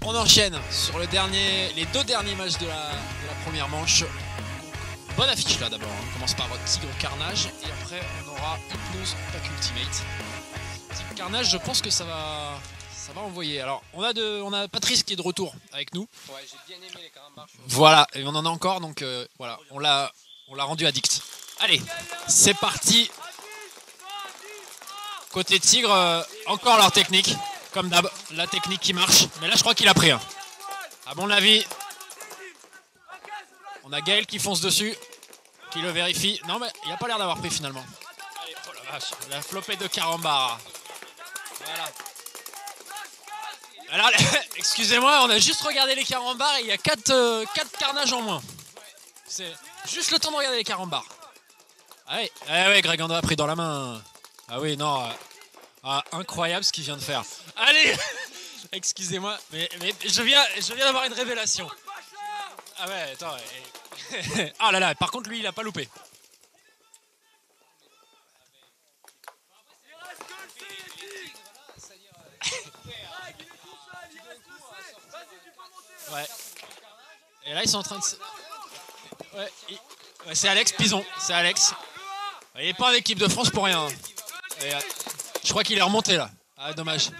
On enchaîne sur les deux derniers matchs de la première manche. Bonne affiche là d'abord. On commence par Tigre Carnage et après on aura Hypnose Pack Ultimate. Tigre Carnage, je pense que ça va envoyer. Alors on a Patrice qui est de retour avec nous. Ouais, j'ai bien aimé les carambars. Voilà, et on en a encore, donc voilà, on l'a rendu addict. Allez, c'est parti. Côté Tigre, encore leur technique, comme d'hab, la technique qui marche. Mais là, je crois qu'il a pris un. À mon avis, on a Gaël qui fonce dessus, qui le vérifie. Non, mais il n'a pas l'air d'avoir pris finalement. Allez, oh la vache, la flopée de carambar. Voilà. Alors, excusez-moi, on a juste regardé les carambars et il y a 4 carnages en moins. C'est juste le temps de regarder les carambars. Ah oui, Greg André a pris dans la main. Ah oui, non. Incroyable ce qu'il vient de faire. Allez. Excusez-moi, mais je viens d'avoir une révélation. Ah ouais, attends. Ah là là, par contre lui il a pas loupé. Ouais. Et là ils sont en train de... Ouais, c'est Alex Pison, c'est Alex. Il n'est pas en équipe de France pour rien. Et, je crois qu'il est remonté là. Ah dommage,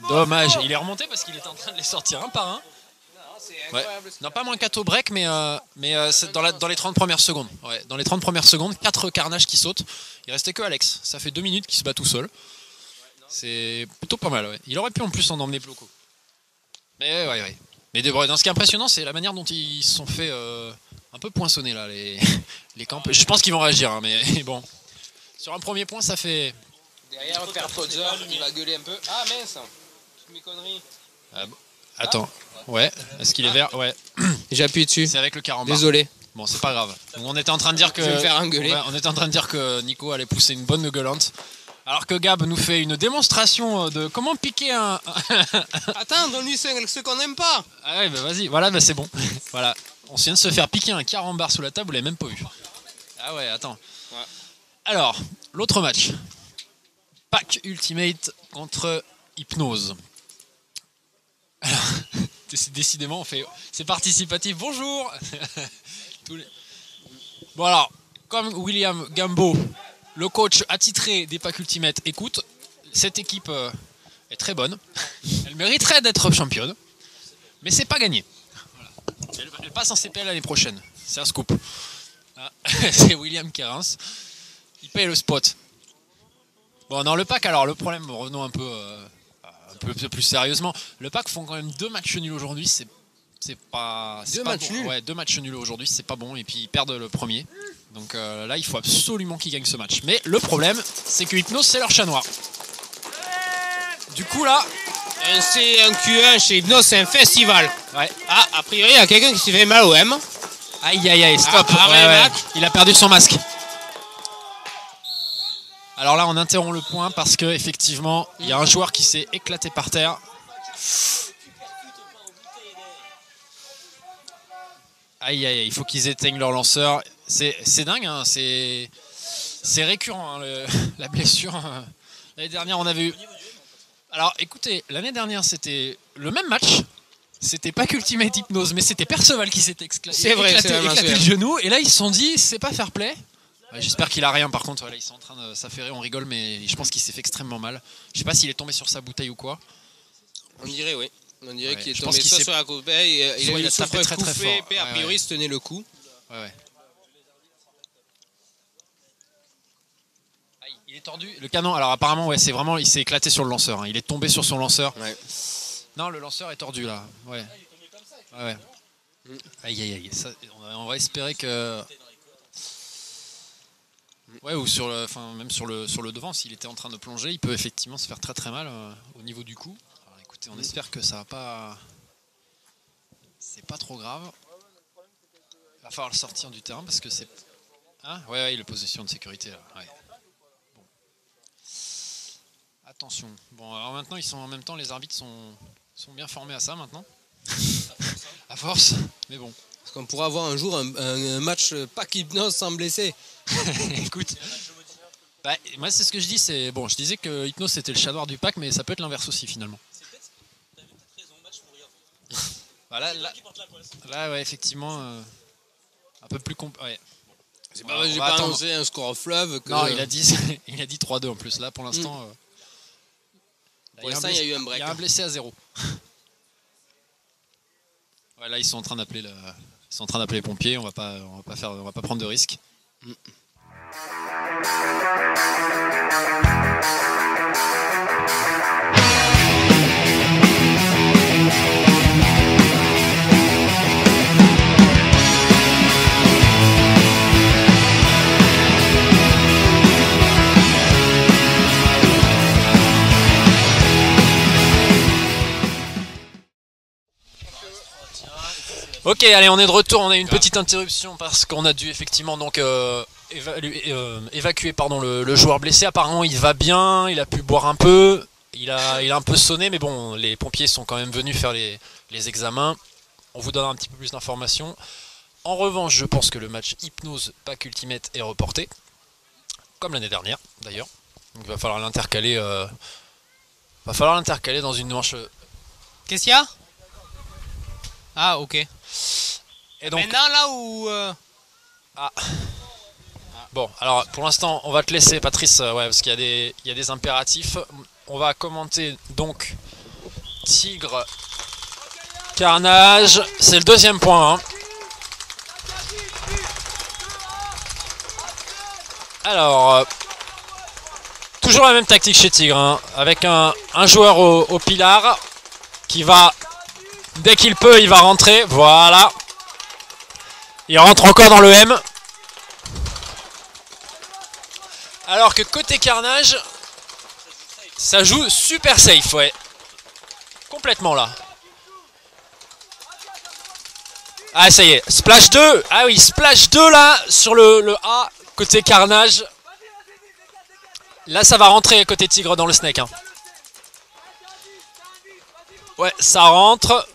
il est remonté parce qu'il était en train de les sortir un par un. Ouais. Non, pas moins 4 au break, mais c'est dans les 30 premières secondes. Ouais, dans les 30 premières secondes, 4 carnages qui sautent. Il restait que Alex. Ça fait 2 minutes qu'il se bat tout seul. C'est plutôt pas mal. Ouais. Il aurait pu en plus en emmener beaucoup. Mais ouais. Mais ce qui est impressionnant, c'est la manière dont ils se sont fait un peu poinçonner là, les camps. Je pense qu'ils vont réagir, hein, mais bon. Sur un premier point, ça fait. Derrière, Père Podzer, il va gueuler un peu. Ah mince, toutes mes conneries. Attends, ouais, est-ce qu'il est vert? Ouais. J'ai appuyé dessus. C'est avec le carambar. Désolé. Bon, c'est pas grave. Donc, on était en train de dire que. Je vais me faire engueuler. Ouais, on était en train de dire que Nico allait pousser une bonne gueulante. Alors que Gab nous fait une démonstration de comment piquer un. Attends, donne-lui ce qu'on n'aime pas. Ah ouais, bah vas-y, voilà, bah c'est bon. Voilà. On vient de se faire piquer un carambar sous la table, vous l'avez même pas vu. Ah ouais, attends. Ouais. Alors, l'autre match. Pack Ultimate contre Hypnose. Alors, décidément, c'est participatif. Bonjour. Bon alors, comme William Gambo, le coach attitré des Packs Ultimate, écoute, cette équipe est très bonne. Elle mériterait d'être championne, mais c'est pas gagné. Voilà. Elle passe en CPL l'année prochaine. C'est un scoop. Ah, c'est William Kerins. Il paye le spot. Bon, dans le pack, alors le problème, revenons un peu plus sérieusement. Le pack font quand même 2 matchs nuls aujourd'hui. C'est pas. Deux matchs nuls. Ouais, 2 matchs nuls aujourd'hui, c'est pas bon. Et puis ils perdent le premier. Donc là, il faut absolument qu'ils gagnent ce match. Mais le problème, c'est que Hypnose, c'est leur chat noir. Du coup, là. Un C, un Q1 chez Hypnose, c'est un festival. Ouais. Ah, a priori, il y a quelqu'un qui s'est fait mal au M. Aïe, stop. Ouais. Il a perdu son masque. Alors là, on interrompt le point parce que effectivement, il y a un joueur qui s'est éclaté par terre. Aïe, il faut qu'ils éteignent leur lanceur. C'est dingue, hein, c'est récurrent, hein, la blessure. L'année dernière, on avait eu... Alors écoutez, l'année dernière, c'était le même match. C'était pas qu'Ultimate Hypnose, mais c'était Perceval qui s'était éclaté le genou. Et là, ils se sont dit, c'est pas fair play. Ouais, j'espère qu'il a rien par contre. Là, ils sont en train de s'affairer, on rigole, mais je pense qu'il s'est fait extrêmement mal. Je sais pas s'il est tombé sur sa bouteille ou quoi. On dirait, oui. On dirait qu'il est tombé soit sur la bouteille, il a tapé très fort. A priori, il se tenait le coup. Ouais. Ah, il est tordu. Le canon, alors apparemment, ouais, c'est vraiment, il s'est éclaté sur le lanceur. Hein. Il est tombé sur son lanceur. Ouais. Non, le lanceur est tordu là. Ouais. Ouais. Aïe. Ça, on va espérer que. Ouais, ou sur même sur le devant, s'il était en train de plonger, il peut effectivement se faire très très mal au niveau du coup. Alors, écoutez, on espère que ça va pas. C'est pas trop grave. Il va falloir le sortir du terrain parce que c'est. Ah, ouais, il est position de sécurité là. Ouais. Bon. Attention. Bon, alors maintenant, en même temps, les arbitres sont bien formés à ça maintenant. À force, mais bon. Parce qu'on pourra avoir un jour un match Pack Hypnose sans blessé. Écoute, bah, moi c'est ce que je dis, c'est bon, je disais que Hypnose c'était le chat noir du pack, mais ça peut être l'inverse aussi finalement. Voilà, là, ouais, effectivement, un peu plus ouais. C'est pas vrai, j'ai pas annoncé un score fleuve. Que... Non, il a dit, il a dit 3-2 en plus. Là, pour l'instant, il y a eu un break. Il y a un blessé à 0. Ouais, là, ils sont en train d'appeler les pompiers. On va pas prendre de risques. Ok, allez, on est de retour. On a eu une petite interruption parce qu'on a dû effectivement donc évacuer le joueur blessé. Apparemment, il va bien. Il a pu boire un peu. Il a un peu sonné, mais bon, les pompiers sont quand même venus faire les examens. On vous donne un petit peu plus d'informations. En revanche, je pense que le match Hypnose Pack Ultimate est reporté, comme l'année dernière d'ailleurs. Donc il va falloir l'intercaler. Dans une manche. Qu'est-ce qu'il y a? Ah, ok. Et donc, maintenant là où... Bon, alors pour l'instant, on va te laisser, Patrice, ouais, parce qu'il y a des impératifs. On va commenter donc Tigre Carnage. C'est le deuxième point. Hein. Alors, toujours la même tactique chez Tigre, hein, avec un joueur au pilar qui va... Dès qu'il peut, il va rentrer. Voilà. Il rentre encore dans le M. Alors que côté Carnage, ça joue super safe, ouais. Complètement là. Ah, ça y est. Splash 2. Ah oui, Splash 2 là, sur le A, côté Carnage. Là, ça va rentrer côté Tigre dans le snake. Hein. Ouais, ça rentre.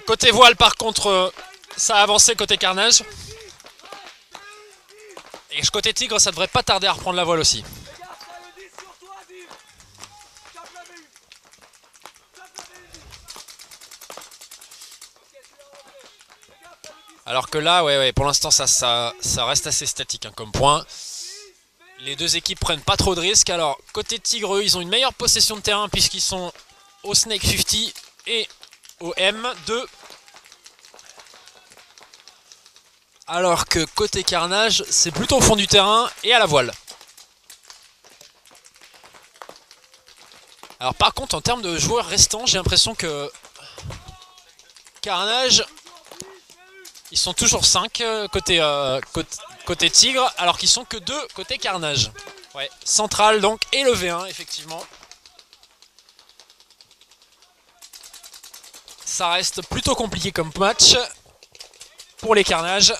Côté voile, par contre, ça a avancé côté Carnage. Et côté Tigre, ça devrait pas tarder à reprendre la voile aussi. Alors que là, ouais, pour l'instant, ça reste assez statique hein, comme point. Les deux équipes prennent pas trop de risques. Alors, côté Tigre, eux, ils ont une meilleure possession de terrain puisqu'ils sont au Snake 50 et au M2. Alors que côté Carnage, c'est plutôt au fond du terrain et à la voile. Alors par contre, en termes de joueurs restants, j'ai l'impression que Carnage, ils sont toujours 5 côté Tigre, alors qu'ils sont que 2 côté Carnage. Ouais, Central donc et le V1, effectivement. Ça reste plutôt compliqué comme match pour les Carnages.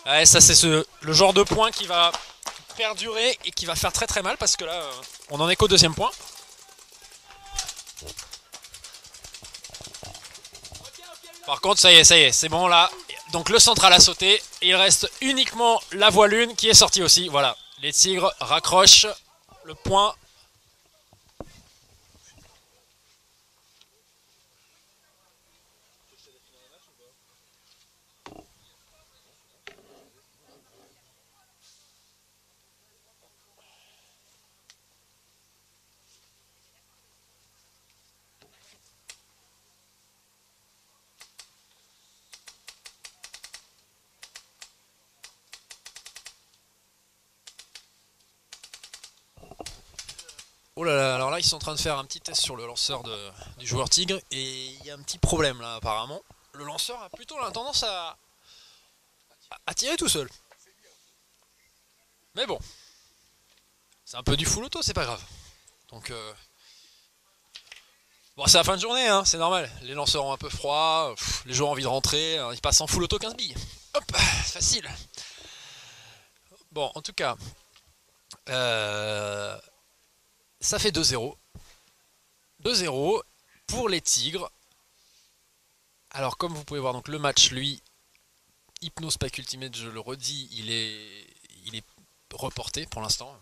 Ouais, ça c'est le genre de point qui va perdurer et qui va faire très très mal parce que là on en est qu'au deuxième point. Par contre ça y est, c'est bon là. Donc le central a sauté et il reste uniquement la voile 1 qui est sortie aussi. Voilà, les Tigres raccrochent le point. Oh là là, alors là ils sont en train de faire un petit test sur le lanceur du joueur Tigre et il y a un petit problème là apparemment. Le lanceur a plutôt la tendance à tirer tout seul. Mais bon, c'est un peu du full auto, c'est pas grave. Donc bon, c'est la fin de journée, hein, c'est normal. Les lanceurs ont un peu froid, les joueurs ont envie de rentrer, ils passent en full auto 15 billes. Hop, facile. Bon, en tout cas, ça fait 2-0. 2-0 pour les Tigres. Alors comme vous pouvez voir, donc le match, lui, Hypnose Pack Ultimate, je le redis, il est reporté pour l'instant.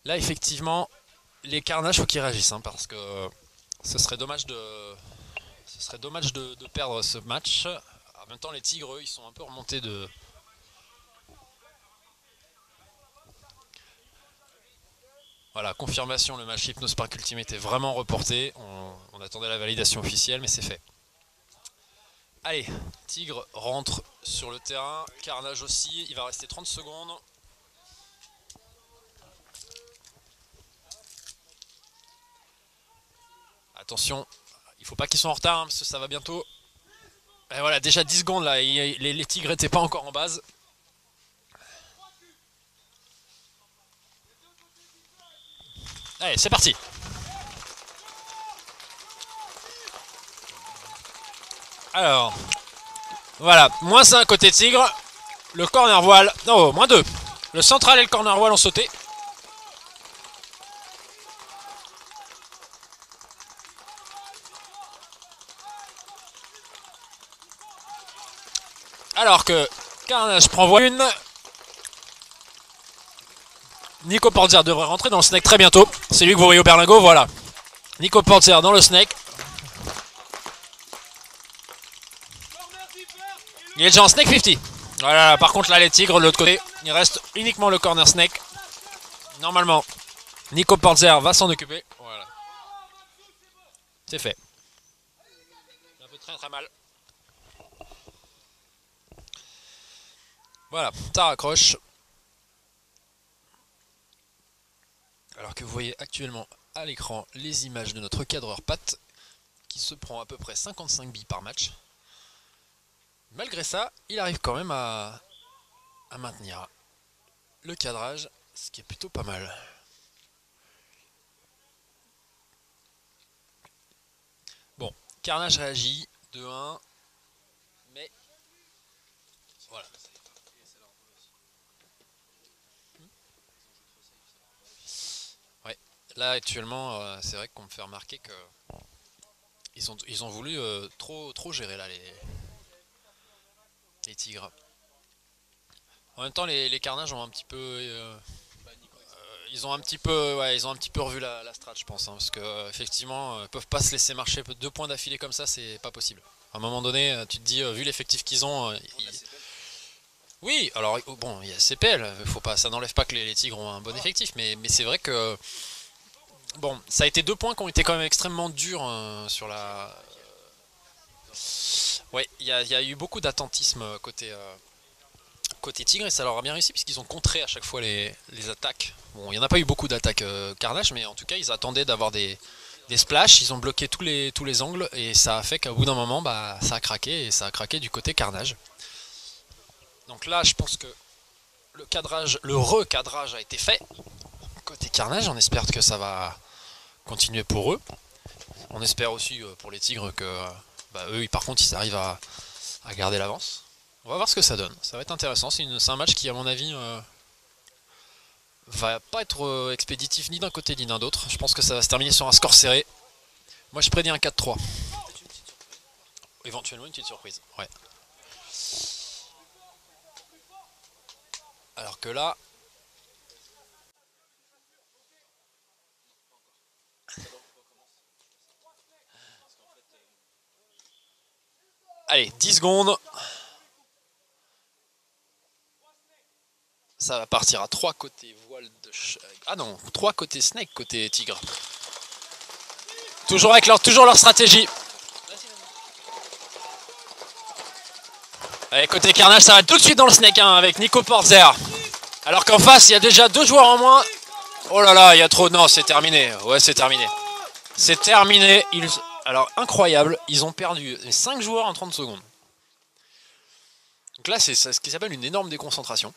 Là, effectivement, les Carnage, faut qu'ils réagissent, hein, parce que ce serait dommage de perdre ce match. En même temps, les Tigres, eux, ils sont un peu remontés de... Voilà, confirmation, le match Hypnospark Ultimate est vraiment reporté. On attendait la validation officielle, mais c'est fait. Allez, Tigre rentre sur le terrain. Carnage aussi, il va rester 30 secondes. Attention, il faut pas qu'ils soient en retard, hein, parce que ça va bientôt. Et voilà, déjà 10 secondes là, les Tigres n'étaient pas encore en base. Allez, c'est parti. Alors, voilà, moins 1 côté Tigre. Le corner voile, non, moins 2. Le central et le corner voile ont sauté. Alors que Carnage prend voile 1. Nico Portier devrait rentrer dans le snake très bientôt. C'est lui que vous voyez au berlingot, voilà. Nico Portier dans le snake. Il est déjà en snake 50. Voilà, par contre là les Tigres de l'autre côté, il reste uniquement le corner snake. Normalement, Nico Portier va s'en occuper. Voilà. C'est fait. Ça peut très très mal. Voilà, ça raccroche. Alors que vous voyez actuellement à l'écran les images de notre cadreur Pat qui se prend à peu près 55 billes par match. Malgré ça, il arrive quand même à maintenir le cadrage, ce qui est plutôt pas mal. Bon, Carnage réagit 2-1, mais voilà. Ouais, là actuellement, c'est vrai qu'on me fait remarquer que ils ont voulu trop gérer là les Tigres. En même temps, les Carnages ont un petit peu, ils ont un petit peu revu la strat, je pense, hein, parce que effectivement, ils peuvent pas se laisser marcher 2 points d'affilée comme ça, c'est pas possible. À un moment donné, tu te dis, vu l'effectif qu'ils ont, oui, alors bon, il y a CPL, faut pas, ça n'enlève pas que les Tigres ont un bon effectif, mais c'est vrai que bon, ça a été 2 points qui ont été quand même extrêmement durs sur la. Ouais, il y a eu beaucoup d'attentisme côté Tigre et ça leur a bien réussi puisqu'ils ont contré à chaque fois les attaques. Bon, il n'y en a pas eu beaucoup d'attaques Carnage, mais en tout cas ils attendaient d'avoir des splashs, ils ont bloqué tous les angles et ça a fait qu'au bout d'un moment bah, ça a craqué et ça a craqué du côté Carnage. Donc là je pense que le recadrage a été fait côté Carnage, on espère que ça va continuer pour eux. On espère aussi pour les Tigres que bah, eux par contre ils arrivent à garder l'avance. On va voir ce que ça donne, ça va être intéressant, c'est un match qui à mon avis va pas être expéditif ni d'un côté ni d'un autre. Je pense que ça va se terminer sur un score serré. Moi je prédis un 4-3. Éventuellement une petite surprise, ouais. Alors que là... Allez, 10 secondes. Ça va partir à 3 côtés voile de... Ah non, 3 côtés snake, côté tigre. Toujours leur stratégie. Allez, côté Carnage, ça va tout de suite dans le snake hein, avec Nico Portier. Alors qu'en face, il y a déjà 2 joueurs en moins. Oh là là, il y a trop... Non, c'est terminé. Ouais, c'est terminé. C'est terminé. Alors, incroyable, ils ont perdu 5 joueurs en 30 secondes. Donc là, c'est ce qui s'appelle une énorme déconcentration.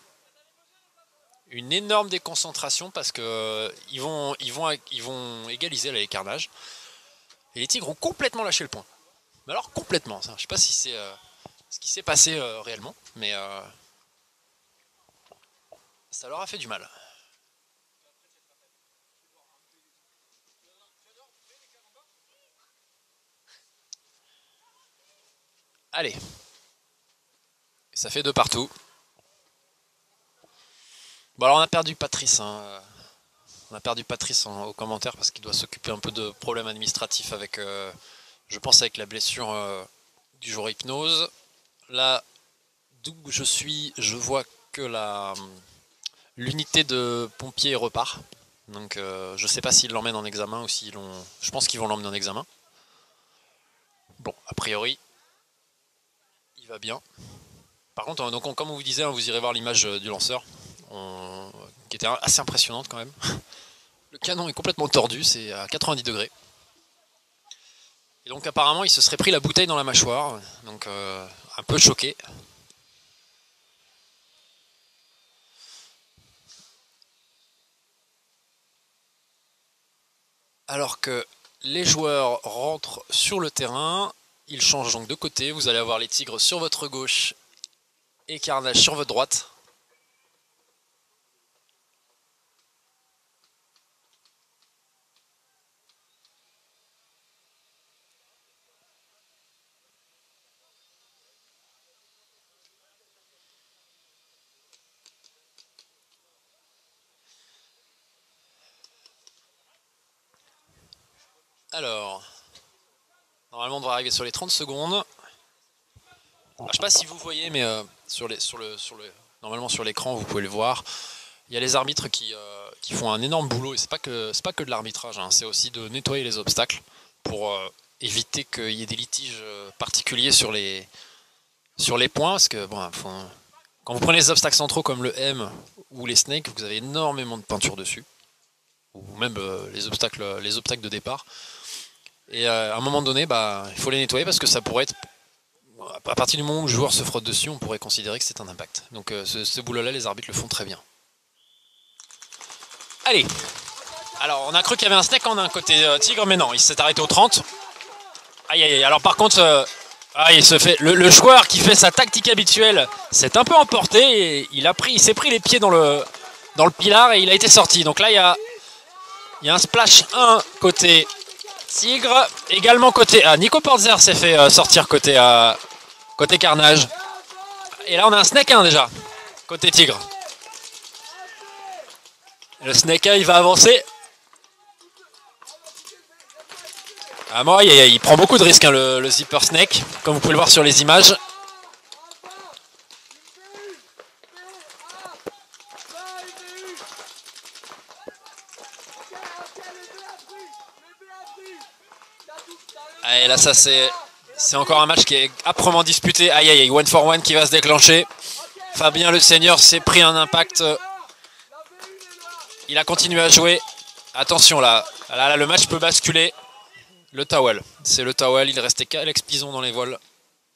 Une énorme déconcentration parce que ils vont égaliser là, les Carnages. Et les Tigres ont complètement lâché le point. Mais alors complètement. Je ne sais pas si c'est ce qui s'est passé réellement, mais ça leur a fait du mal. Allez. Ça fait 2 partout. Bon alors on a perdu Patrice. Hein. On a perdu Patrice au commentaire parce qu'il doit s'occuper un peu de problèmes administratifs avec, je pense avec la blessure du joueur Hypnose. Là, d'où je suis, je vois que l'unité de pompiers repart. Donc je sais pas s'ils l'emmènent en examen ou s'ils l'ont... Je pense qu'ils vont l'emmener en examen. Bon, a priori, il va bien. Par contre, donc, comme on vous disait, vous irez voir l'image du lanceur, qui était assez impressionnante quand même. Le canon est complètement tordu, c'est à 90 degrés. Et donc apparemment, il se serait pris la bouteille dans la mâchoire, donc un peu choqué. Alors que les joueurs rentrent sur le terrain, ils changent donc de côté. Vous allez avoir les Tigres sur votre gauche et Carnage sur votre droite. Alors, normalement on devrait arriver sur les 30 secondes. Alors, je ne sais pas si vous voyez, mais normalement sur l'écran vous pouvez le voir. Il y a les arbitres qui font un énorme boulot et c'est pas que de l'arbitrage, hein, c'est aussi de nettoyer les obstacles pour éviter qu'il y ait des litiges particuliers sur les points, parce que bon, quand vous prenez les obstacles centraux comme le M ou les snakes, vous avez énormément de peinture dessus, ou même les obstacles de départ. Et à un moment donné, il faut les nettoyer parce que ça pourrait être, à partir du moment où le joueur se frotte dessus, on pourrait considérer que c'est un impact. Donc ce boulot-là, les arbitres le font très bien. Allez. Alors, on a cru qu'il y avait un snake en un côté Tigre, mais non, il s'est arrêté au 30. Aïe, aïe, aïe. Alors par contre, il se fait le joueur qui fait sa tactique habituelle s'est un peu emporté et il s'est pris les pieds dans le pilar et il a été sorti. Donc là, il y a un splash 1 côté Tigre, également côté... Nico Portzer s'est fait sortir côté Carnage. Et là on a un Snake 1 déjà, côté Tigre. Le Snake 1 il va avancer. Moi, il prend beaucoup de risques, hein, le Zipper Snake, comme vous pouvez le voir sur les images. Et là ça c'est encore un match qui est âprement disputé. Aïe aïe aïe, 1 for 1 qui va se déclencher. Fabien le Seigneur s'est pris un impact. Il a continué à jouer. Attention là, le match peut basculer. Le towel, c'est le towel, il restait qu'Alex Pison dans les voiles.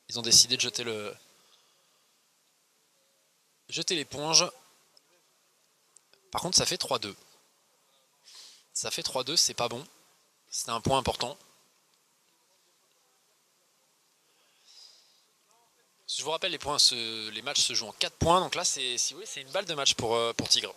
Ils ont décidé de jeter l'éponge. Par contre ça fait 3-2. Ça fait 3-2, c'est pas bon. C'est un point important. Je vous rappelle, les matchs se jouent en 4 points, donc là c'est une balle de match pour Tigre.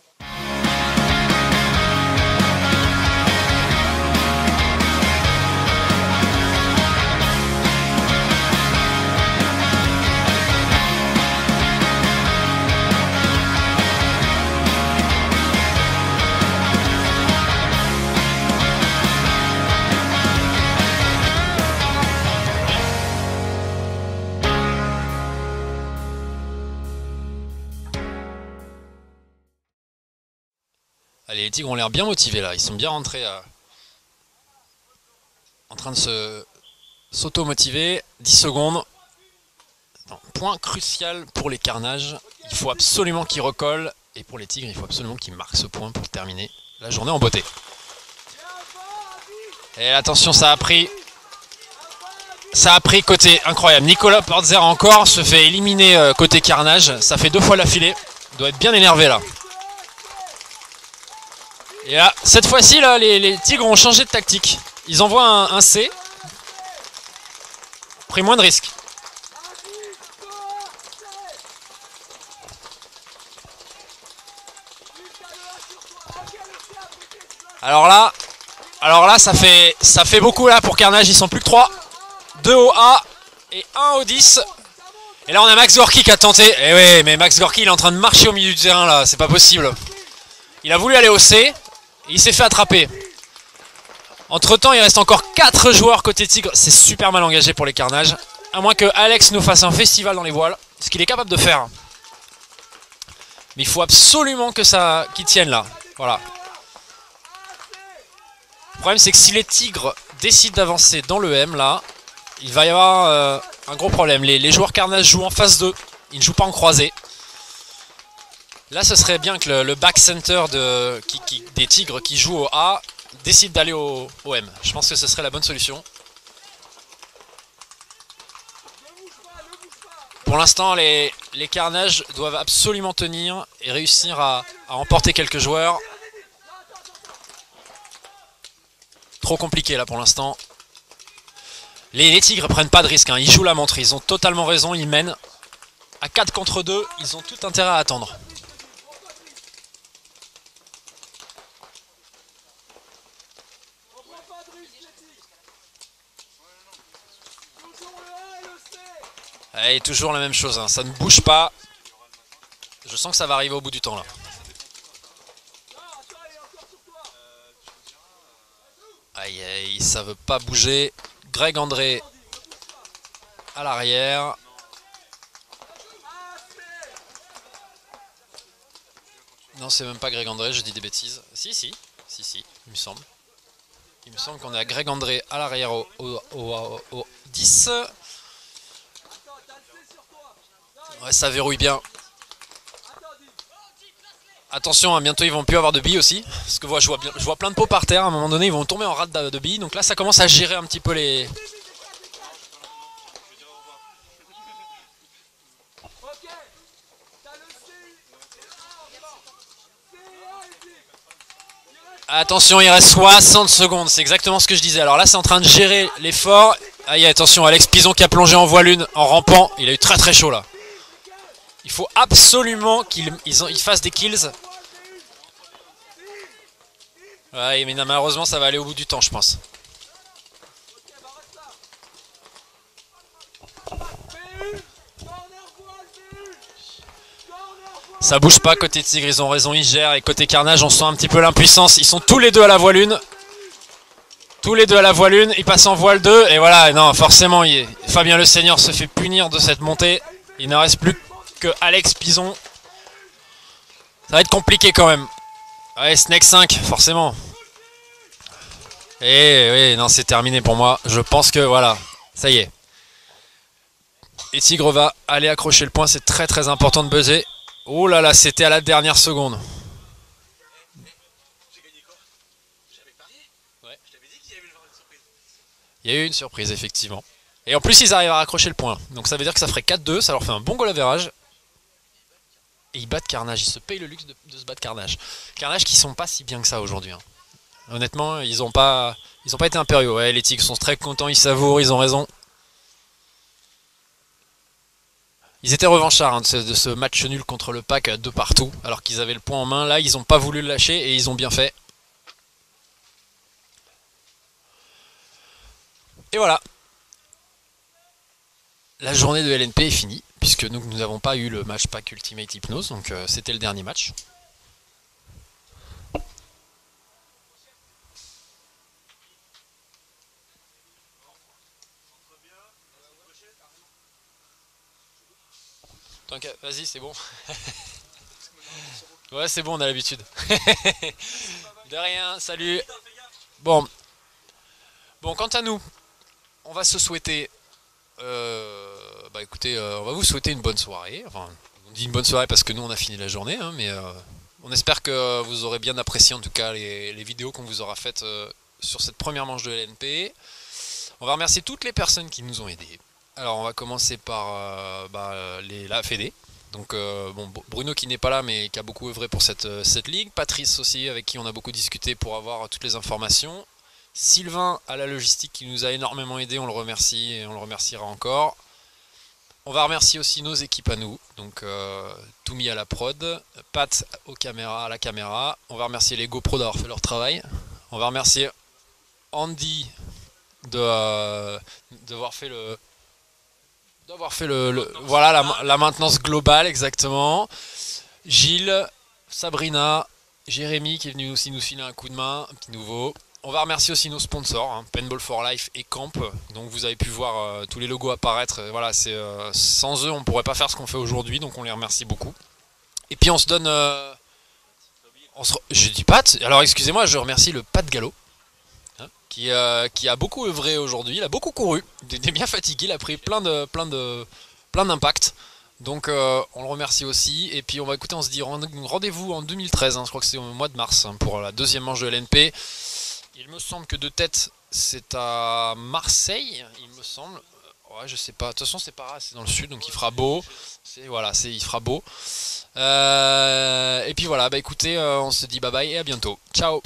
Allez, les Tigres ont l'air bien motivés là, ils sont bien rentrés en train de s'auto-motiver. 10 secondes. Point crucial pour les Carnages, il faut absolument qu'ils recollent. Et pour les Tigres, il faut absolument qu'ils marquent ce point pour terminer la journée en beauté. Et attention, ça a pris côté incroyable. Nicolas Portzer encore se fait éliminer côté Carnage, ça fait 2 fois l'affilée. Il doit être bien énervé là. Et là, cette fois-ci, là, les Tigres ont changé de tactique. Ils envoient un C. Pris moins de risques. Alors là, ça fait beaucoup là pour Carnage. Ils sont plus que 3. 2 au A et 1 au 10. Et là on a Max Gorky qui a tenté. Eh ouais, mais Max Gorky il est en train de marcher au milieu du terrain là, c'est pas possible. Il a voulu aller au C, et il s'est fait attraper. Entre temps il reste encore 4 joueurs côté Tigre, c'est super mal engagé pour les carnages. À moins que Alex nous fasse un festival dans les voiles, ce qu'il est capable de faire. Mais il faut absolument que ça qu'il tienne là. Voilà. Le problème c'est que si les Tigres décident d'avancer dans le M là, il va y avoir un gros problème. Les joueurs carnage jouent en phase 2, ils ne jouent pas en croisée. Là ce serait bien que le back center des Tigres qui jouent au A décide d'aller au M. Je pense que ce serait la bonne solution. Pour l'instant, les carnages doivent absolument tenir et réussir à emporter quelques joueurs. Trop compliqué là pour l'instant. Les Tigres prennent pas de risque, hein. Ils jouent la montre, ils ont totalement raison, ils mènent. À 4 contre 2, ils ont tout intérêt à attendre. Et toujours la même chose, hein. Ça ne bouge pas. Je sens que ça va arriver au bout du temps là. Aïe aïe, ça veut pas bouger. Greg André à l'arrière. Non, c'est même pas Greg André, je dis des bêtises. Si, il me semble. Il me semble qu'on est à Greg André à l'arrière au 10. Ouais, ça verrouille bien. Attention, hein, bientôt ils vont plus avoir de billes aussi. Parce que voilà, je vois plein de pots par terre. À un moment donné, ils vont tomber en rade de billes. Donc là, ça commence à gérer un petit peu les... Attention, il reste 60 secondes. C'est exactement ce que je disais. Alors là, c'est en train de gérer l'effort. Aïe, attention, Alex Pison qui a plongé en voile 1 en rampant. Il a eu très chaud là. Il faut absolument qu'ils fassent des kills. Ouais, mais non, malheureusement, ça va aller au bout du temps, je pense. Ça bouge pas côté Tigre, ils ont raison, ils gèrent. Et côté Carnage, on sent un petit peu l'impuissance. Ils sont tous les deux à la voile 1. Tous les deux à la voile 1, ils passent en voile 2. Et voilà, non, forcément, Fabien Le Seigneur se fait punir de cette montée. Il ne reste plus que Alex Pison. Ça va être compliqué quand même. Ouais, Snake 5, forcément. Et oui, non, c'est terminé pour moi. Je pense que voilà, ça y est. Et Tigre va aller accrocher le point, c'est très important de buzzer. Oh là là, c'était à la dernière seconde. Ouais. Il y a eu une surprise, effectivement. Et en plus, ils arrivent à raccrocher le point. Donc ça veut dire que ça ferait 4-2, ça leur fait un bon goal average. Et ils battent Carnage, ils se payent le luxe de se battre Carnage. Carnage qui sont pas si bien que ça aujourd'hui. Hein. Honnêtement, ils ont pas été impériaux. Ouais, les Tigres sont très contents, ils savourent, ils ont raison. Ils étaient revanchards hein, de ce match nul contre le Pack de partout, alors qu'ils avaient le point en main. Là, ils n'ont pas voulu le lâcher et ils ont bien fait. Et voilà. La journée de LNP est finie, puisque nous n'avons pas eu le match Pack Ultimate Hypnose, donc c'était le dernier match. Vas-y, c'est bon. Ouais, c'est bon, on a l'habitude. De rien, salut. Bon, quant à nous, on va se souhaiter... écoutez, on va vous souhaiter une bonne soirée. Enfin, on dit une bonne soirée parce que nous, on a fini la journée, hein, mais on espère que vous aurez bien apprécié, en tout cas, les vidéos qu'on vous aura faites sur cette première manche de LNP. On va remercier toutes les personnes qui nous ont aidés. Alors on va commencer par la Fédé. Donc Bruno qui n'est pas là mais qui a beaucoup œuvré pour cette ligue. Patrice aussi avec qui on a beaucoup discuté pour avoir toutes les informations. Sylvain à la logistique qui nous a énormément aidé, on le remercie et on le remerciera encore. On va remercier aussi nos équipes à nous. Donc Toumi à la prod, Pat à la caméra. On va remercier les GoPro d'avoir fait leur travail. On va remercier Andy d'avoir fait doit avoir fait voilà la maintenance globale exactement. Gilles, Sabrina, Jérémy qui est venu aussi nous filer un coup de main, un petit nouveau. On va remercier aussi nos sponsors, hein, Paintball for Life et Camp. Donc vous avez pu voir tous les logos apparaître. Voilà, sans eux on ne pourrait pas faire ce qu'on fait aujourd'hui, donc on les remercie beaucoup. Et puis on se donne... je dis Pat, alors excusez-moi, je remercie le Pat Gallo. Qui a beaucoup œuvré aujourd'hui, il a beaucoup couru, il était bien fatigué, il a pris plein d'impact. Donc on le remercie aussi. Et puis on se dit rendez-vous en 2013, hein, je crois que c'est au mois de mars, hein, pour la deuxième manche de LNP. Il me semble que de tête c'est à Marseille, il me semble. Ouais, je sais pas, de toute façon c'est pas grave, c'est dans le sud donc il fera beau. Il fera beau. Et puis voilà, bah écoutez, on se dit bye bye et à bientôt. Ciao.